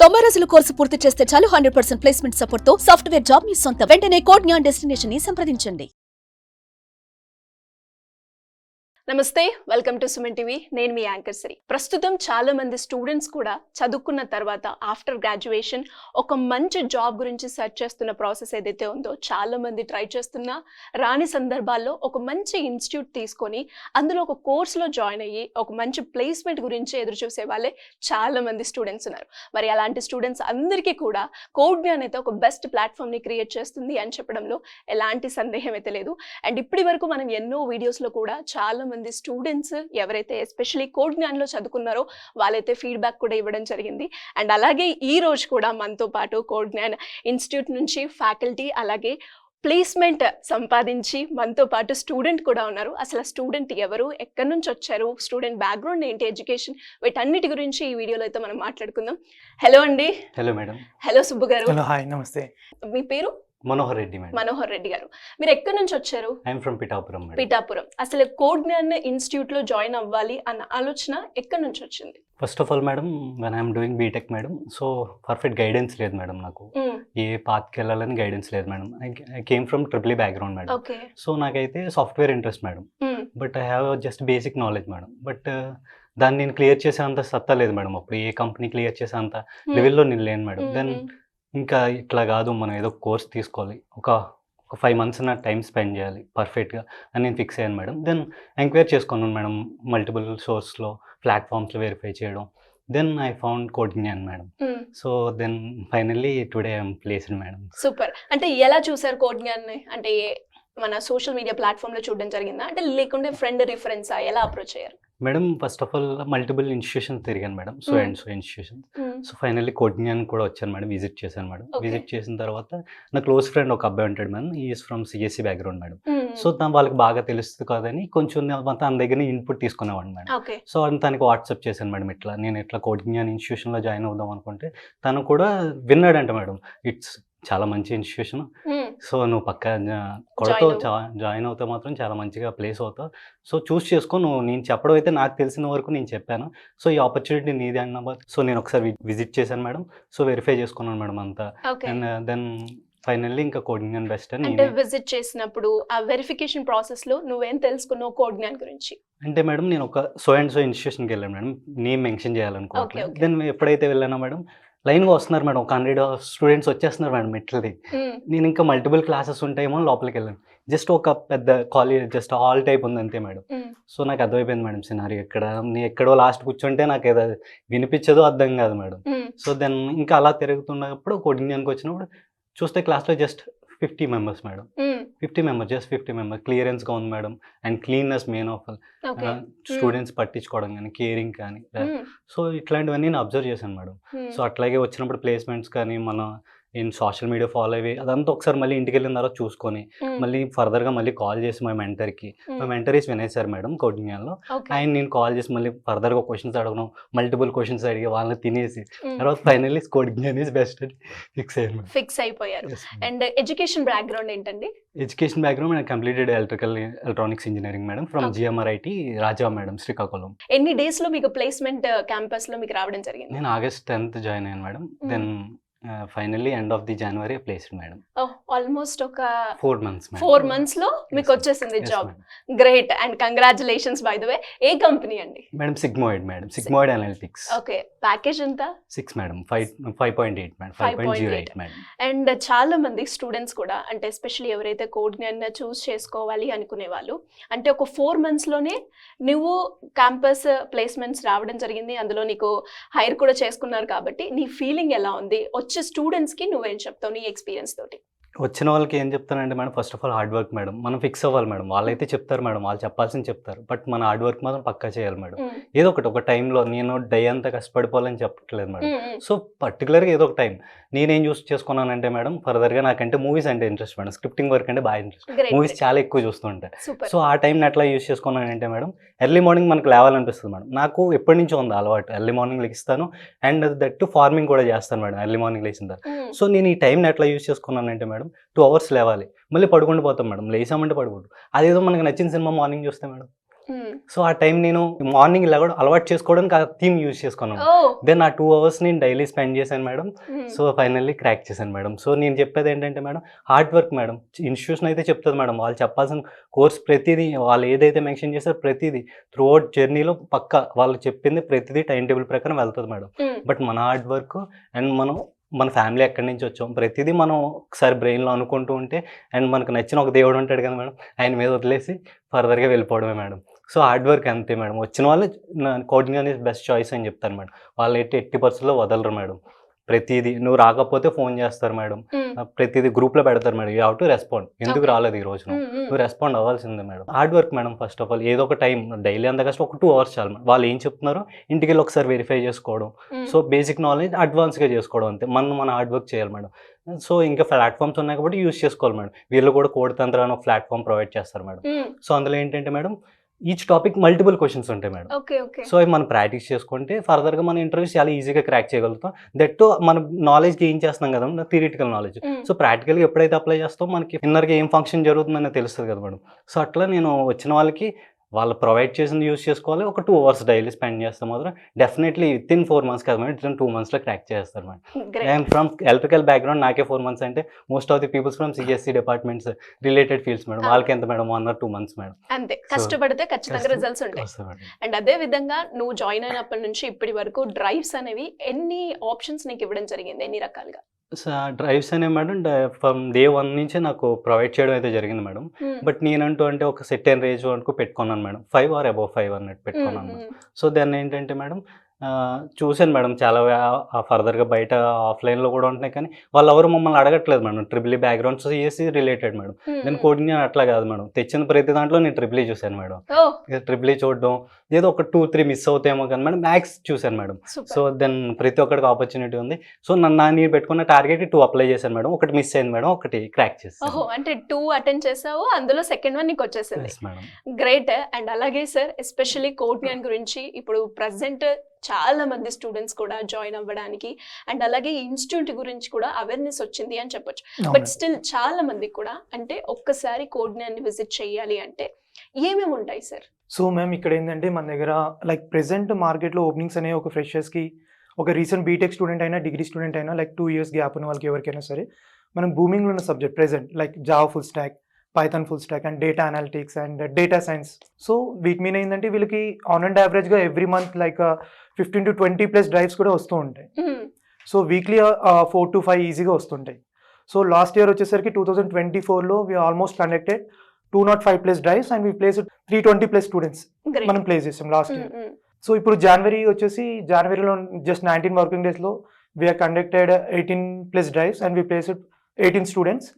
90 రోజుల కోర్సు పూర్తి చేస్తే చాలు 100% ప్లేస్మెంట్ సపోర్ట్ తో సాఫ్ట్వేర్ జాబ్ మీ సొంతం. వెంటనే కోడ్ జ్ఞాన్ డెస్టినేషన్ ని సంప్రదించండి. నమస్తే, వెల్కమ్ టు సుమన్ టీవీ. నేను మీ యాంకర్ శ్రీ. ప్రస్తుతం చాలా మంది స్టూడెంట్స్ కూడా చదువుకున్న తర్వాత ఆఫ్టర్ గ్రాడ్యుయేషన్ ఒక మంచి జాబ్ గురించి సెర్చ్ చేస్తున్న ప్రాసెస్ ఏదైతే ఉందో చాలా మంది ట్రై చేస్తున్నా రాని సందర్భాల్లో ఒక మంచి ఇన్స్టిట్యూట్ తీసుకొని అందులో ఒక కోర్సులో జాయిన్ అయ్యి ఒక మంచి ప్లేస్మెంట్ గురించి ఎదురు చూసే వాళ్ళే చాలా మంది స్టూడెంట్స్ ఉన్నారు. మరి అలాంటి స్టూడెంట్స్ అందరికీ కూడా కోడ్ జ్ఞాన్ అయితే ఒక బెస్ట్ ప్లాట్ఫామ్ని క్రియేట్ చేస్తుంది అని చెప్పడంలో ఎలాంటి సందేహం అయితే లేదు. అండ్ ఇప్పటి వరకు మనం ఎన్నో వీడియోస్లో కూడా చాలా మంది స్టూడెంట్స్ ఎవరైతే ఎస్పెషల్లీ కోడ్ జ్ఞాన్లో చదువుకున్నారో వాళ్ళైతే ఫీడ్బ్యాక్ కూడా ఇవ్వడం జరిగింది. అండ్ అలాగే ఈ రోజు కూడా మనతో పాటు కోడ్ జ్ఞాన్ ఇన్స్టిట్యూట్ నుంచి ఫ్యాకల్టీ అలాగే ప్లేస్మెంట్ సంపాదించి మనతో పాటు స్టూడెంట్ కూడా ఉన్నారు. అసలు స్టూడెంట్ ఎవరు, ఎక్కడి నుంచి వచ్చారు, స్టూడెంట్ బ్యాక్గ్రౌండ్ ఏంటి, ఎడ్యుకేషన్, వీటన్నిటి గురించి ఈ వీడియోలో అయితే మనం మాట్లాడుకుందాం. హలో అండి. Hello madam. హలో సుబ్బు గారు. హలో, హాయ్, నమస్తే. మీ పేరు? మనోహర్ రెడ్డి మేడం. మనోహర్ రెడ్డి గారు, మీరు ఎక్కడి నుంచి వచ్చారు? I'm from Pithapuram madam. Pithapuram. అసలు కోడ్ జ్ఞాన్ ఇన్స్టిట్యూట్ లో జాయిన్ అవ్వాలి అన్న ఆలోచన ఎక్కడి నుంచి వచ్చింది? First of all madam, when I'm doing BTech madam, so perfect guidance లేదు మేడం. నాకు ఏ పాత్కి వెళ్ళాలని గైడెన్స్ లేదు madam. I came from triple background madam. Okay. So నాకైతే software interest madam, but I have just basic knowledge madam. But దాన్ని నేను క్లియర్ చేసేంత సత్తా లేదు మేడం. అప్పుడు ఏ కంపెనీ క్లియర్ చేసేంత లెవెల్లో నేను లేను మేడం. దెన్ ఇంకా ఇట్లా కాదు, మనం ఏదో కోర్స్ తీసుకోవాలి, ఒక 5 months నా టైం స్పెండ్ చేయాలి పర్ఫెక్ట్గా అని నేను ఫిక్స్ అయ్యాను మేడం. దెన్ ఎంక్వైరీ చేసుకున్నాను మేడం, మల్టిపుల్ సోర్స్లో ప్లాట్ఫామ్స్లో వెరిఫై చేయడం. Then I found code Gyan madam. So then finally today I'm placed madam. Super. అంటే ఎలా చూసారు కోడ్ జ్ఞాన్? అంటే మన సోషల్ మీడియా ప్లాట్ఫామ్ లో చూడడం జరిగిందా, అంటే లేకుంటే ఫ్రెండ్ రిఫరెన్సా, ఎలా అప్రోచ్ అయ్యారు? Madam first of all multiple institutions తిరిగాను madam, so and so institutions. So finally code Gyan కూడా వచ్చాను మేడం, విజిట్ చేశాను మేడం. విజిట్ చేసిన తర్వాత నా క్లోజ్ ఫ్రెండ్ ఒక అబ్బాయి ఉంటాడు madam, is from CSC background madam. So వాళ్ళకి బాగా తెలుస్తుంది కదని కొంచెం తన దగ్గర ఇన్పుట్ తీసుకునేవాడు మేడం. సో తనకి వాట్సాప్ చేశాను మేడం, ఇట్లా నేను ఇట్లా కోడ్ జ్ఞాన్ ఇన్స్టిట్యూషన్లో జాయిన్ అవుదాం అనుకుంటే తను కూడా విన్నాడంట మేడం, ఇట్స్ చాలా మంచి ఇన్స్టిట్యూషన్, సో నువ్వు పక్క కొడతావు, జాయిన్ అవుతావు, మాత్రం చాలా మంచిగా ప్లేస్ అవుతావు, సో చూస్ చేసుకో నువ్వు. నేను చెప్పడం అయితే నాకు తెలిసిన వరకు నేను చెప్పాను, సో ఈ ఆపర్చునిటీ నీది అన్న. సో నేను ఒకసారి విజిట్ చేశాను మేడం, సో వెరిఫై చేసుకున్నాను మేడం అంతా. అండ్ దెన్ ఫైనల్లీ ఇంకా కోడ్ జ్ఞాన్ బెస్ట్ అని. అంటే విజిట్ చేసినప్పుడు ఆ వెరిఫికేషన్ ప్రాసెస్ లో నువ్వేం తెలుసుకున్నావు కోడ్ జ్ఞాన్ గురించి? అంటే మేడం నేను ఒక సో అండ్ సో ఇన్స్టిట్యూషన్కి వెళ్ళాను మేడం, నేమ్ మెన్షన్ చేయాలనుకోవట్లేదు. దెన్ ఎప్పుడైతే వెళ్ళానో మేడం, లైన్గా వస్తున్నారు మేడం, ఒక 100 స్టూడెంట్స్ వచ్చేస్తున్నారు మేడం మెట్లది. నేను ఇంకా మల్టిపుల్ క్లాసెస్ ఉంటాయేమో లోపలికి వెళ్ళాను. జస్ట్ ఒక పెద్ద కాలేజ్ జస్ట్ హాల్ టైప్ ఉంది అంతే మేడం. సో నాకు అర్థమైపోయింది మేడం సినారీ. నేను ఎక్కడో లాస్ట్ కూర్చుంటే నాకు ఏదో వినిపించదో అర్థం కాదు మేడం. సో దెన్ ఇంకా అలా తిరుగుతున్నప్పుడు కోడ్ జ్ఞాన్కి వచ్చినప్పుడు చూస్తే క్లాస్లో just 50 members madam. 50 members, just 50 members. క్లియరెన్స్గా ఉంది madam, and cleanness main of students పట్టించుకోవడం కానీ, కేరింగ్ కానీ, సో ఇట్లాంటివన్నీ నేను అబ్జర్వ్ చేశాను మేడం. సో అట్లాగే వచ్చినప్పుడు ప్లేస్మెంట్స్ కానీ మన సోషల్ మీడియా ఫాలో అయ్యి అదంతా ఒకసారి మళ్ళీ ఇంటికి వెళ్ళిన తర్వాత చూసుకొని మళ్ళీ ఫర్దర్గా మళ్ళీ కాల్ చేసి మా మెంటర్కి, మా mentor is Vinay sir madam code జ్ఞాన్లో, ఆయన నేను కాల్ చేసి మళ్ళీ ఫర్దర్గా క్వశ్చన్స్ అడగడం, మల్టిపుల్ క్వశ్చన్స్ అడిగి వాళ్ళని తినేసి తర్వాత finally code Gyan is best అని ఫిక్స్ అయిపోయారు. అండ్ ఎడ్యుకేషన్ బ్యాక్గ్రౌండ్ ఏంటండి? ఎడ్యుకేషన్ బ్యాక్గ్రౌండ్ నేను completed electronics engineering madam from GMRIT Raja madam, Srikakulam. ఎన్ని డేస్ లో మీకు ప్లేస్మెంట్ క్యాంపస్ లో మీకు రావడం జరిగింది? నేను August 10th జాయిన్ అయ్యాను madam. Then finally end of the January placed madam. Almost ఒక 4 months. 4 months లో మీకు వచ్చేసింది job. Great and congratulations by the way. ఏ కంపెనీ అండి? Madam sigmoid madam, sigmoid analytics. Okay. Package ఎంత? 6 మేడం, 5.8 మేడం, 5.08 మేడం. అండ్ చాలా మంది students కూడా, అంటే ఎస్పెషల్లీ ఎవరైతే కోడ్ జ్ఞాన్ చూస్ చేసుకోవాలి అనుకునే వాళ్ళు, అంటే ఒక 4 months లోనే నువ్వు క్యాంపస్ ప్లేస్మెంట్స్ రావడం జరిగింది, అందులో నీకు హైర్ కూడా చేసుకున్నారు కాబట్టి నీ ఫీలింగ్ ఎలా ఉంది? వచ్చే స్టూడెంట్స్కి నువ్వేం చెప్తావు నీ ఎక్స్పీరియన్స్ తోటి? వచ్చిన వాళ్ళకి ఏం చెప్తానంటే madam, first of all hard work madam. మనం ఫిక్స్ అవ్వాలి మేడం. వాళ్ళైతే చెప్తారు మేడం, వాళ్ళు చెప్పాల్సింది చెప్తారు, బట్ మన హార్డ్ వర్క్ మాత్రం పక్కా చేయాలి మేడం. ఏదో ఒకటి ఒక టైంలో నేను డే అంతా కష్టపడిపోవాలని చెప్పట్లేదు మేడం. సో పర్టికులర్గా ఏదో ఒక టైం నేనేం చూస్ చేసుకున్నానంటే మేడం, ఫర్దర్గా నాకంటే మూవీస్ అంటే ఇంట్రెస్ట్ మేడం, స్క్రిప్టింగ్ వర్క్ అంటే బాగా ఇంట్రెస్ట్, మూవీస్ చాలా ఎక్కువ చూస్తుంటాయి. సో ఆ టైంని ఎట్లా యూస్ చేసుకున్నానంటే మేడం, ఎర్లీ మార్నింగ్ మనకు లేవాలనిపిస్తుంది మేడం. నాకు ఎప్పటి నుంచో ఉంది అలవాటు, ఎర్లీ మార్నింగ్ లెగిస్తాను, అండ్ దట్ ఫార్మింగ్ కూడా చేస్తాను మేడం ఎర్లీ మార్నింగ్ లేచిన తర్వాత. సో నేను ఈ టైంని ఎట్లా యూస్ చేసుకున్నానంటే మేడం, 2 hours లేవాలి, మళ్ళీ పడుకుంటూ పోతాం మేడం, లేసామంటే పడుకుంటాం. అదేదో మనకు నచ్చిన సినిమా మార్నింగ్ చూస్తే మేడం సో ఆ టైం నేను మార్నింగ్ ఇలా కూడా అలవాటు చేసుకోవడానికి ఆ థీమ్ యూజ్ చేసుకున్నాను. దెన్ ఆ 2 hours నేను డైలీ స్పెండ్ చేశాను మేడం. సో ఫైనల్లీ క్రాక్ చేశాను మేడం. సో నేను చెప్పేది ఏంటంటే madam, hard work madam. Institution అయితే చెప్తుంది మేడం, వాళ్ళు చెప్పాల్సిన కోర్స్ ప్రతిదీ, వాళ్ళు ఏదైతే మెన్షన్ చేస్తారో ప్రతిదీ త్రూ అవుట్ జర్నీలో పక్కా వాళ్ళు చెప్పింది ప్రతిదీ టైం టేబుల్ ప్రకారం వెళ్తుంది మేడం. బట్ మన హార్డ్ వర్క్ అండ్ మన ఫ్యామిలీ ఎక్కడి నుంచి వచ్చాం ప్రతిదీ మనం ఒకసారి బ్రెయిన్లో అనుకుంటూ ఉంటే, అండ్ మనకు నచ్చిన ఒక దేవుడు ఉంటాడు కదా మేడం, ఆయన మీద వదిలేసి ఫర్దర్గా వెళ్ళిపోవడమే మేడం. సో హార్డ్ వర్క్ అంతే మేడం. వచ్చిన వాళ్ళు కోడింగ్ అనేది బెస్ట్ చాయిస్ అని చెప్తారు మేడం. వాళ్ళు ఎట్టి పరిస్థితుల్లో వదలరు మేడం. ప్రతిదీ నువ్వు రాకపోతే ఫోన్ చేస్తారు మేడం, ప్రతిదీ గ్రూప్లో పెడతారు madam. You have to respond. ఎందుకు రాలేదు ఈ రోజు నువ్వు రెస్పాండ్ అవ్వాల్సిందే madam. Hard work madam. First of all ఏదో ఒక టైం డైలీ అంత కష్టం ఒక 2 hours చాలు మేడం. వాళ్ళు ఏం చెప్తున్నారో ఇంటికి వెళ్ళి ఒకసారి వెరిఫై చేసుకోవడం. సో బేసిక్ నాలెడ్జ్ అడ్వాన్స్గా చేసుకోవడం అంతే. మన హార్డ్ వర్క్ చేయాలి మేడం. సో ఇంకా ప్లాట్ఫామ్స్ ఉన్నాయి కాబట్టి యూస్ చేసుకోవాలి మేడం. వీళ్ళు కూడా కోడ్ తంత్ర అని ఒక ప్లాట్ఫామ్ ప్రొవైడ్ చేస్తారు మేడం. సో అందులో ఏంటంటే madam, each topic multiple questions ఉంటాయి మేడం. సో అవి మనం ప్రాక్టీస్ చేసుకుంటే ఫర్దర్గా మన ఇంటర్వ్యూస్ చాలా ఈజీగా క్రాక్ చేయగలుగుతాం. దట్ మనం నాలెడ్జ్ గెయిన్ చేస్తున్నాం కదా, థియరిటికల్ నాలెడ్జ్. సో ప్రాక్టికల్గా ఎప్పుడైతే అప్లై చేస్తాం మనకి ఇన్నర్గా ఏం ఫంక్షన్ జరుగుతుందని తెలుస్తుంది కదా మేడం. సో అట్లా నేను వచ్చిన వాళ్ళకి వాళ్ళు ప్రొవైడ్ చేసింది యూస్ చేసుకోవాలి. ఒక 2 hours డైలీ స్పెండ్ చేస్తే మాత్రం డెఫినెట్లీ వితిన్ 4 months కదా మేడం, వితిన్ 2 monthsలో క్రాక్ చేస్తారు madam. I'm from electrical background, నాకే 4 months అంటే most of the peoples from CSC departments related fields madam, వాళ్ళకి ఎంత మేడం 1 or 2 months మేడం. అంతే, కష్టపడితే ఖచ్చితంగా రిజల్ట్స్ ఉంటాయి. అండ్ అదే విధంగా నువ్వు జాయిన్ అయినప్పటి నుంచి ఇప్పటి వరకు డ్రైవ్స్ అనేవి ఎన్ని ఆప్షన్స్ నీకు ఇవ్వడం జరిగింది, ఎన్ని రకాలుగా? డ్రైవ్స్ అనే మేడం ఫ్రమ్ డే 1 నుంచే నాకు ప్రొవైడ్ చేయడం అయితే జరిగింది మేడం. బట్ నేనంటూ అంటే ఒక సెట్ అండ్ రేంజ్ వరకు పెట్టుకున్నాను మేడం, 5 or above 5 అన్నట్టు పెట్టుకున్నాను. సో దాన్ని ఏంటంటే మేడం చూశాను మేడం, చాలా ఫర్దర్గా బయట ఆఫ్లైన్లో కూడా ఉంటున్నాయి, కానీ వాళ్ళు ఎవరు మమ్మల్ని అడగట్లేదు madam. Triple E backgrounds CSC related madam. నేను కోడింగ్ అట్లా కాదు మేడం, తెచ్చిన ప్రతి దాంట్లో నేను ట్రిపుల్ ఈ చూశాను మేడం. ట్రిపుల్ ఈ చూడడం ఏదో ఒక 2-3 మిస్ అవుతాయేమో కానీ మేడం మ్యాథ్స్ చూశాను మేడం. సో దెన్ ప్రతి ఒక్కరికి ఆపర్చునిటీ ఉంది. సో నేను పెట్టుకున్న టార్గెట్ 2 అప్లై చేశాను మేడం. ఒకటి మిస్ అయింది మేడం, ఒకటి క్రాక్ చేశాను. అంటే 2 అటెండ్ చేసావు, అందులో సెకండ్ వన్ నీకు వచ్చేసింది. గ్రేట్. అండ్ అలాగే సార్, ఎస్పెషల్లీ కోడింగ్ గురించి ఇప్పుడు ప్రెసెంట్ చాలా మంది స్టూడెంట్స్ కూడా జాయిన్ అవ్వడానికి అండ్ అలాగే ఇన్స్టిట్యూట్ గురించి కూడా అవేర్నెస్ వచ్చింది అని చెప్పొచ్చు. బట్ స్టిల్ చాలా మంది కూడా అంటే ఒక్కసారి కోడ్ని విజిట్ చేయాలి అంటే ఏమేమి ఉంటాయి సార్? సో మ్యామ్, ఇక్కడ ఏంటంటే మన దగ్గర లైక్ ప్రెసెంట్ మార్కెట్లో ఓపెనింగ్స్ అనేవి ఒక ఫ్రెషర్స్కి, ఒక రీసెంట్ బీటెక్ స్టూడెంట్ అయినా డిగ్రీ స్టూడెంట్ అయినా లైక్ 2 years గ్యాప్ ఉన్న వాళ్ళకి ఎవరికైనా సరే మనం బూమింగ్లో ఉన్న subject present like Java full stock, Python full stock and data analytics and data science. So వీటి మీద ఏంటంటే వీళ్ళకి ఆన్ అండ్ యావరేజ్గా every month like 15 to 20+ drives కూడా వస్తూ ఉంటాయి. సో వీక్లీ 4 to 5 ఈజీగా వస్తుంటాయి. సో లాస్ట్ ఇయర్ వచ్చేసరికి 2024లో we almost conducted 205+ drives and we place 320+ students మనం ప్లేస్ చేసాం లాస్ట్ ఇయర్. సో ఇప్పుడు జనవరిలో జస్ట్ 19 working daysలో we're conducted 18+ drives and we place 18 students.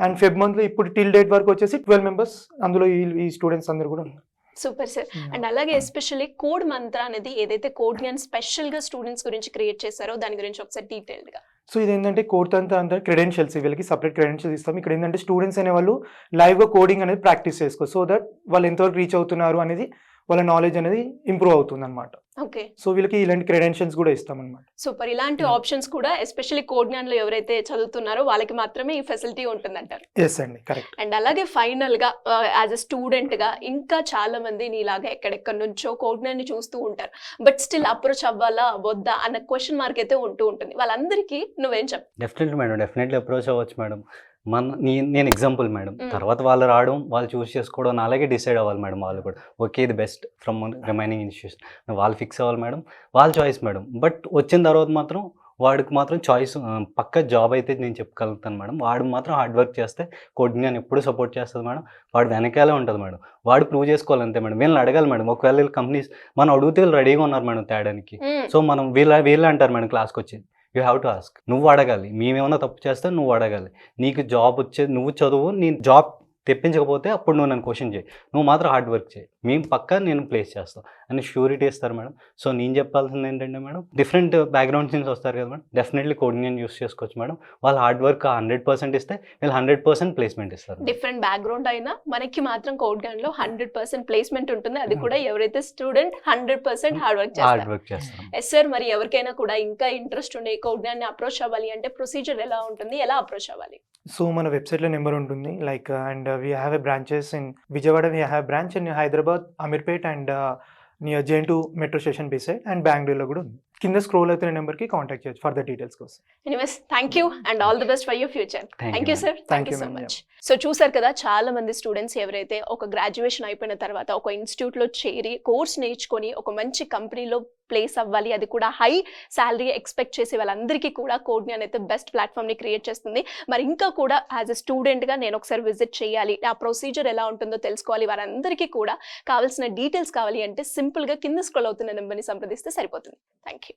And Feb మంత్లో ఇప్పుడు టిల్ డేట్ వరకు వచ్చేసి 12 members, అందులో ఈ స్టూడెంట్స్ అందరూ కూడా ఉన్నారు. Super sir. అండ్ అలాగే ఎస్పెషల్లీ కోడ్ మంత్ర అనేది ఏదైతే కోడ్ ని స్పెషల్ గా స్టూడెంట్స్ గురించి క్రియేట్ చేశారో దాని గురించి ఒకసారి డీటెయిల్డ్ గా. సో ఇదేంటంటే కోడ్ అంతా క్రెడెన్షియల్స్, వీళ్ళకి సపరేట్ క్రెడెన్షియల్స్ ఇస్తాం. ఇక్కడ ఏంటంటే స్టూడెంట్స్ అనే వాళ్ళు లైవ్గా కోడింగ్ అనేది ప్రాక్టీస్ చేసుకో, సో దట్ వాళ్ళు ఎంతవరకు రీచ్ అవుతున్నారు అనేది వాళ్ళ నాలెడ్జ్ అనేది ఇంప్రూవ్ అవుతుంది అనమాట. ఓకే. సో వీళ్ళకి ఇలాంటి క్రెడెన్షియల్స్ కూడా ఇస్తాం అనమాట. సూపర్. ఇలాంటి ఆప్షన్స్ కూడా ఎస్పెషల్లీ కోడ్ జ్ఞానంలో ఎవరైతే చదువుతున్నారో వాళ్ళకి మాత్రమే ఈ ఫెసిలిటీ ఉంటుందంటారు. ఎస్ అండి, కరెక్ట్. అండ్ అలాగే ఫైనల్ గా యాజ్ అ స్టూడెంట్ గా ఇంకా చాలా మంది నీలాగా ఎక్కడెక్కడి నుంచో కోడ్ జ్ఞానాన్ని చూస్తూ ఉంటారు, బట్ స్టిల్ అప్రోచ్ అవ్వాలా వద్దా అన్న క్వశ్చన్ మార్క్ అయితే ఉంటూ ఉంటుంది. వాళ్ళందరికీ నువ్వేం చెప్తావు? డెఫినెట్లీ మేడం, డెఫినెట్లీ అప్రోచ్ అవ్వచ్చు మేడం. నేను ఎగ్జాంపుల్ మేడం. తర్వాత వాళ్ళు రావడం, వాళ్ళు చూస్ చేసుకోవడం, అలాగే డిసైడ్ అవ్వాలి మేడం. వాళ్ళు కూడా ఓకే ఇది బెస్ట్ ఫ్రమ్ రిమైనింగ్ ఇన్స్టిట్యూషన్, వాళ్ళు ఫిక్స్ అవ్వాలి మేడం. వాళ్ళ చాయిస్ మేడం. బట్ వచ్చిన తర్వాత మాత్రం వాడికి మాత్రం చాయిస్ పక్క జాబ్ అయితే నేను చెప్పగలుగుతాను మేడం. వాడు మాత్రం హార్డ్ వర్క్ చేస్తే కోడింగ్ నేను ఎప్పుడు సపోర్ట్ చేస్తుంది మేడం. వాడు వెనకాలే ఉంటుంది మేడం. వాడు ప్రూవ్ చేసుకోవాలి అంతే మేడం. వీళ్ళని అడగాలి మేడం. ఒకవేళ వీళ్ళు కంపెనీస్ మనం అడిగితే వీళ్ళు రెడీగా ఉన్నారు మేడం తేడానికి. సో మనం వీళ్ళే అంటారు మేడం క్లాస్కి వచ్చి, యూ హ్యావ్ టు ఆస్క్. నువ్వు అడగాలి. మేమేమన్నా తప్పు చేస్తే నువ్వు అడగాలి. నీకు జాబ్ వచ్చేది నువ్వు చదువు, నేను జాబ్ తెప్పించకపోతే అప్పుడు నువ్వు నన్ను క్వశ్చన్ చేయి. నువ్వు మాత్రం హార్డ్ వర్క్ చేయి, మేము పక్కా నేను ప్లేస్ చేస్తాను అని ష్యూరిటీ ఇస్తారు మేడం. సో నేను చెప్పాల్సింది ఏంటంటే మేడం, డిఫరెంట్ బ్యాక్గ్రౌండ్స్ నుంచి వస్తారు కదా మేడం, డెఫినెట్లీ కోడింగ్ యూస్ చేసుకోవచ్చు మేడం. వాళ్ళు హార్డ్ వర్క్ 100% ఇస్తే వీళ్ళు 100% ప్లేస్మెంట్ ఇస్తారు. డిఫరెంట్ బ్యాక్గ్రౌండ్ అయినా మనకి మాత్రం కోడింగ్లో 100% ప్లేస్మెంట్ ఉంటుంది. అది కూడా ఎవరైతే స్టూడెంట్ 100% హార్డ్ వర్క్ చేస్తారు. Yes sir. మరి ఎవరికైనా కూడా ఇంకా ఇంట్రెస్ట్ ఉండే కోడింగ్ని అప్రోచ్ అవ్వాలి అంటే ప్రొసీజర్ ఎలా ఉంటుంది, ఎలా అప్రోచ్ అవ్వాలి? సో మన వెబ్సైట్లో నెంబర్ ఉంటుంది like, and we have a branches in Vijayawada. We have branch in Hyderabad, Amirpet, and near జేఎన్2 మెట్రో స్టేషన్ బిసైడ్, అండ్ బెంగళూరులో కూడా ఉంది. కింద స్క్రోల్ అవుతున్న నెంబర్కి కాంటాక్ట్ చేయొచ్చు ఫర్ ద డీటెయిల్స్ కోసం. Anyways thank you and all the best for your future. Thank you sir, thank you so ma'am. Much. సో చూసారు కదా, చాలా మంది స్టూడెంట్స్ ఎవరైతే ఒక గ్రాడ్యుయేషన్ అయిపోయిన తర్వాత ఒక ఇన్స్టిట్యూట్లో చేరి కోర్స్ నేర్చుకొని ఒక మంచి కంపెనీలో ప్లేస్ అవ్వాలి, అది కూడా హై శాలరీ ఎక్స్పెక్ట్ చేసే వాళ్ళందరికీ కూడా కోడ్న్యాన్ అయితే బెస్ట్ ప్లాట్ఫామ్ని క్రియేట్ చేస్తుంది. మరి ఇంకా కూడా యాజ్ ఎ స్టూడెంట్గా నేను ఒకసారి విజిట్ చేయాలి, ఆ ప్రొసీజర్ ఎలా ఉంటుందో తెలుసుకోవాలి, వారందరికీ కూడా కావాల్సిన డీటెయిల్స్ కావాలి అంటే సింపుల్గా కింద స్క్రోల్ అవుతున్న నెంబర్ని సంప్రదిస్తే సరిపోతుంది. Thank you.